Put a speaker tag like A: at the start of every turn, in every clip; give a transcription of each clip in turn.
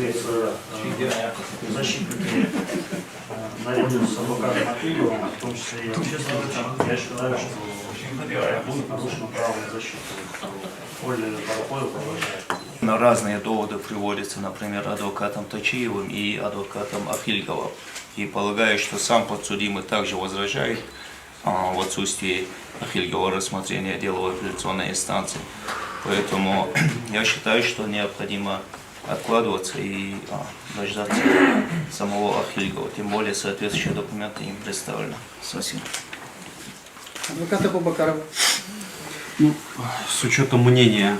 A: имеется защитники наряду с адвокатом Ахильевым, в том числе и общественникам. Я считаю, что будет нарушено право на защиту. Оля Барахоева продолжает.
B: На разные доводы приводятся, например, адвокатом Точиевым и адвокатом Ахильговым. И полагаю, что сам подсудимый также возражает в отсутствии Ахильгова рассмотрения дела в апелляционной инстанции. Поэтому я считаю, что необходимо откладываться и дождаться самого Ахильгова. Тем более соответствующие документы им представлены. Спасибо.
C: Адвокат Абубакаров.
D: Ну, с учетом мнения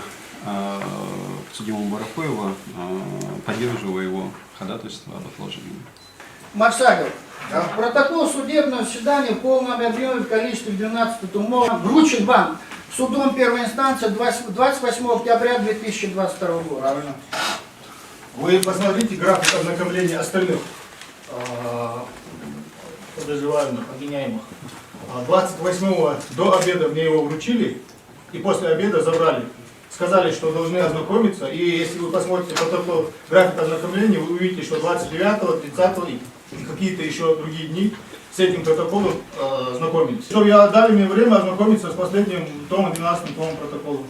D: подсудимого Барахоева, поддерживаю его ходатайство об отложении.
C: Марсагов. Протокол судебного заседания в полном объеме в количестве 12 томов вручен вам судом первой инстанции 28 октября 2022 года.
E: Правильно. Вы посмотрите график ознакомления остальных подозреваемых, обвиняемых. 28-го до обеда мне его вручили и после обеда забрали. Сказали, что должны ознакомиться, и если вы посмотрите протокол график ознакомления, вы увидите, что 29-го, 30-го и какие-то еще другие дни с этим протоколом знакомились. Что дали мне время ознакомиться с последним томом, 12-м томом протокола.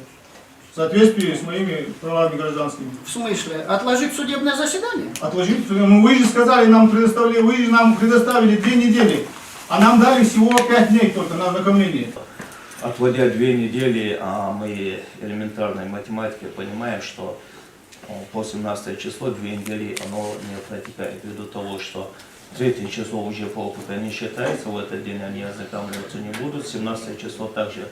E: В соответствии с моими правами гражданскими.
C: В смысле? Отложить судебное заседание?
E: Отложить судебное? Ну вы же сказали, вы же нам предоставили 2 недели, а нам дали всего 5 дней только на ознакомление.
B: Отводя 2 недели, мы элементарной математикой понимаем, что по 17 число 2 недели оно не протекает, ввиду того, что 3 число уже по опыту не считается, в этот день они ознакомливаться не будут, 17 число также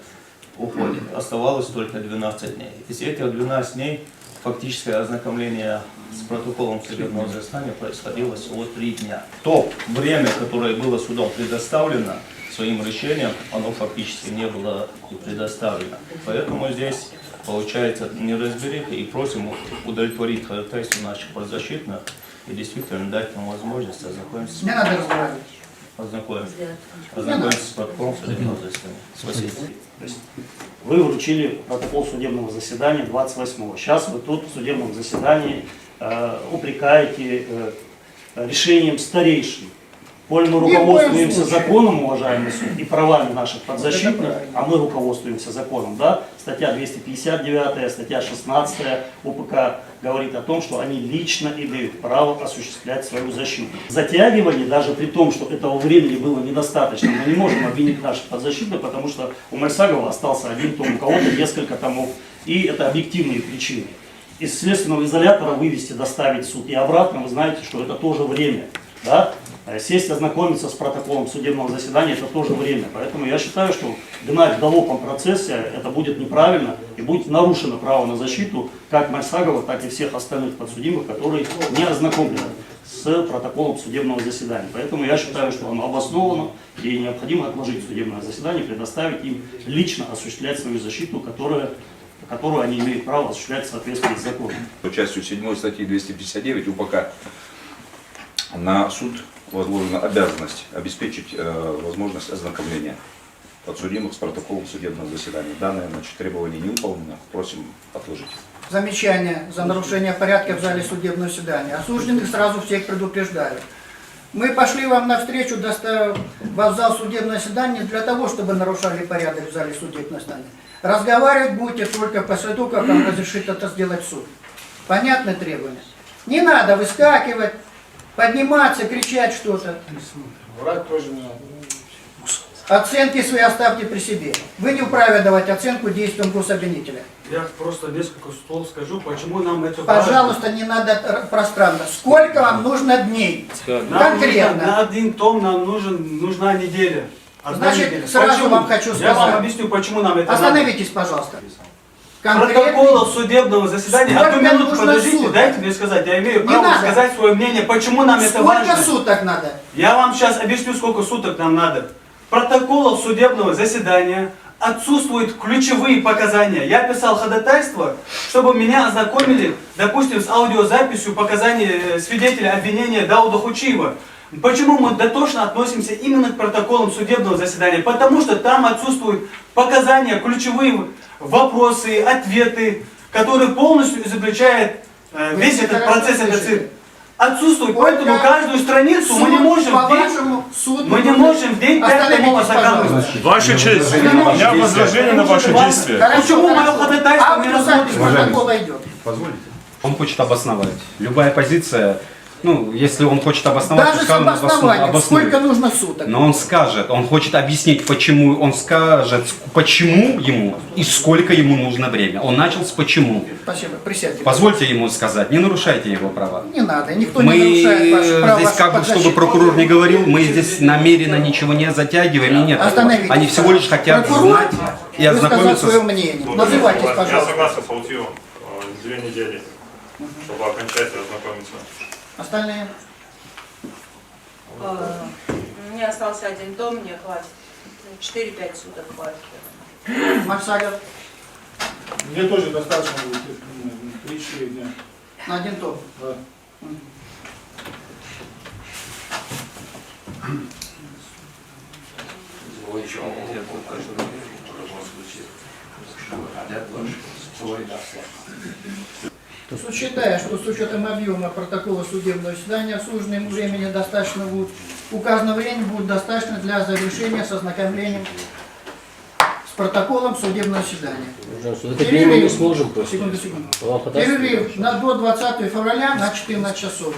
B: уходит. Оставалось только 12 дней. Из этих 12 дней фактическое ознакомление с протоколом судебного заседания происходило всего 3 дня. То время, которое было судом предоставлено своим решением, оно фактически не было и предоставлено. Поэтому здесь получается неразбериха, и просим удовлетворить ходатайство наших подзащитных и действительно дать нам возможность ознакомиться.
C: Не надо разговаривать.
B: Ознакомиться с протоколом судебного заседания. Спасибо.
A: Вы вручили протокол судебного заседания 28-го. Сейчас вы тут в судебном заседании упрекаете решением старейшин. Коль мы руководствуемся законом, уважаемый суд, и правами наших подзащитных, а мы руководствуемся законом, да, статья 259, статья 16 УПК говорит о том, что они лично имеют право осуществлять свою защиту. Затягивание, даже при том, что этого времени было недостаточно, мы не можем обвинить наших подзащитных, потому что у Марсагова остался 1 том, у кого-то несколько томов, и это объективные причины. Из следственного изолятора вывести, доставить в суд и обратно, вы знаете, что это тоже время, да? Сесть, ознакомиться с протоколом судебного заседания, это тоже время. Поэтому я считаю, что гнать в галопом процессе это будет неправильно и будет нарушено право на защиту как Марсагова, так и всех остальных подсудимых, которые не ознакомлены с протоколом судебного заседания. Поэтому я считаю, что оно обосновано и необходимо отложить судебное заседание, предоставить им лично осуществлять свою защиту, которую они имеют право осуществлять в соответствии с законом.
F: По частью 7 статьи 259 УПК на суд возложена обязанность обеспечить возможность ознакомления подсудимых с протоколом судебного заседания. Данное требование не выполнено, просим отложить.
C: Замечание за нарушение порядка в зале судебного заседания. Осужденных сразу всех предупреждаю. Мы пошли вам навстречу, доставив вас в зал судебного заседания для того, чтобы нарушали порядок в зале судебного заседания. Разговаривать будете только после того, как вам разрешит это сделать суд. Понятное требование? Не надо выскакивать, подниматься, кричать что-то.
E: Врать тоже не надо.
C: Оценки свои оставьте при себе. Вы не вправе давать оценку действиям гособвинителя.
G: Я просто несколько слов скажу, почему нам это
C: Пожалуйста, не надо пространно. Сколько вам нужно дней? Конкретно.
G: На 1 том нам нужна неделя.
C: Значит, сразу вам хочу сказать.
G: Я вам объясню, почему нам это
C: Остановитесь, пожалуйста.
G: Протоколов судебного заседания.
C: Сколько
G: 1 минуту
C: нужно
G: подождите,
C: суток?
G: дайте мне сказать. Я имею
C: Не
G: право
C: надо.
G: сказать свое мнение, почему нам это важно.
C: Сколько суток надо?
G: Я вам сейчас объясню, сколько суток нам надо. Протоколов судебного заседания отсутствуют ключевые показания. Я писал ходатайство, чтобы меня ознакомили, допустим, с аудиозаписью показаний свидетеля обвинения Дауда Хучиева. Почему мы дотошно относимся именно к протоколам судебного заседания? Потому что там отсутствуют показания, ключевые вопросы, ответы, которые полностью изобличают весь этот процесс, этот цирк, отсутствует.
C: Сколько
G: Поэтому каждую страницу мы не можем в день,
C: по-вашему, суд
G: мы не можем в день 5 томов
C: Остановитесь,
G: ознакомиться.
C: пожалуйста.
H: Ваша честь, у меня возражение на ваши действия.
C: Хорошо,
G: Почему мое
C: хорошо.
G: ходатайство не
C: Автор запись
G: рассмотрено?
C: протокола идет.
D: Позволите? Он хочет обосновать. Любая позиция, ну, если он хочет обосновать,
C: Даже с
D: пускай он
C: обоснованием,
D: обоснует.
C: сколько нужно суток.
D: Но он скажет, он хочет объяснить, почему, он скажет, почему ему и сколько ему нужно время. Он начал с почему.
C: Спасибо, присядьте.
D: Позвольте ему сказать, не нарушайте его права.
C: Не надо, никто
D: Мы
C: не нарушает ваши права.
D: здесь, как бы, чтобы прокурор не говорил, мы здесь намеренно ничего не затягиваем, и нет.
C: Остановитесь.
D: Они всего лишь хотят
C: Прокурор
D: знать и
C: высказал
D: ознакомиться
C: свое
D: с...
C: мнение. Называйтесь,
H: Я
C: пожалуйста.
H: согласен с Алтивом. 2 недели, чтобы окончательно ознакомиться.
C: Остальные?
I: Мне остался один том, мне хватит. 4-5 суток хватит.
C: Максагов
E: Мне тоже достаточно будет 3-4 дня.
C: на один том.
E: Да.
C: Суд считает, что с учетом объема протокола судебного заседания суженным времени достаточно будет, указанного времени будет достаточно для завершения с ознакомлением с протоколом судебного заседания.
J: Мы не сможем просто.
C: Секунду. Перерыв до 20 февраля на 14 часов.